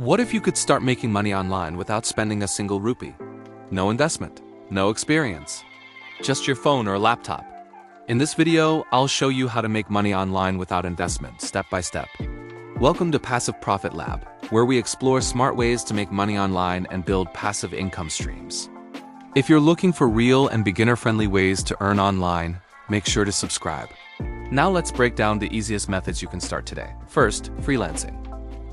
What if you could start making money online without spending a single rupee? No investment, no experience, just your phone or laptop. In this video, I'll show you how to make money online without investment, step by step. Welcome to Passive Profit Lab, where we explore smart ways to make money online and build passive income streams. If you're looking for real and beginner-friendly ways to earn online, make sure to subscribe. Now let's break down the easiest methods you can start today. First, freelancing.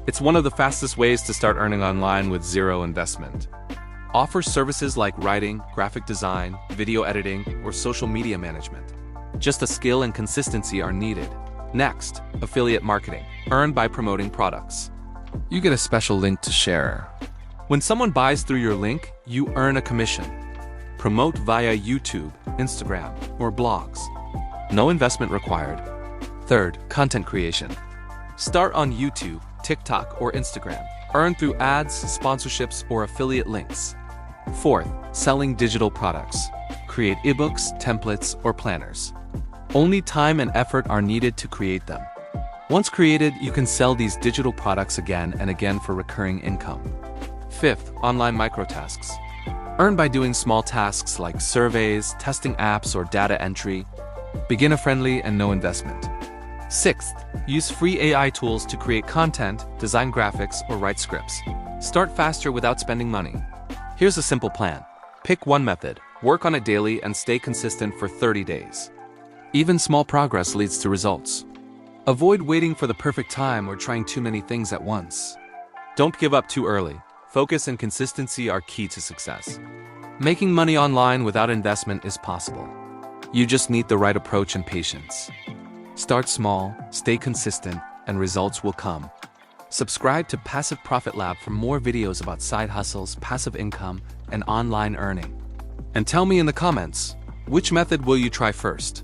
It's one of the fastest ways to start earning online with zero investment. Offer services like writing, graphic design, video editing, or social media management. Just a skill and consistency are needed. Next, affiliate marketing. Earn by promoting products. You get a special link to share. When someone buys through your link, you earn a commission. Promote via YouTube, Instagram, or blogs. No investment required. Third, content creation. Start on YouTube, TikTok, or Instagram. Earn through ads, sponsorships, or affiliate links. Fourth, selling digital products. Create ebooks, templates, or planners. Only time and effort are needed to create them. Once created, you can sell these digital products again and again for recurring income. Fifth, online microtasks. Earn by doing small tasks like surveys, testing apps, or data entry. Beginner-friendly and no investment. Sixth, use free AI tools to create content, design graphics, or write scripts. Start faster without spending money. Here's a simple plan. Pick one method, work on it daily, and stay consistent for 30 days. Even small progress leads to results. Avoid waiting for the perfect time or trying too many things at once. Don't give up too early. Focus and consistency are key to success. Making money online without investment is possible. You just need the right approach and patience. Start small, stay consistent, and results will come. Subscribe to Passive Profit Lab for more videos about side hustles, passive income, and online earning. And tell me in the comments, which method will you try first?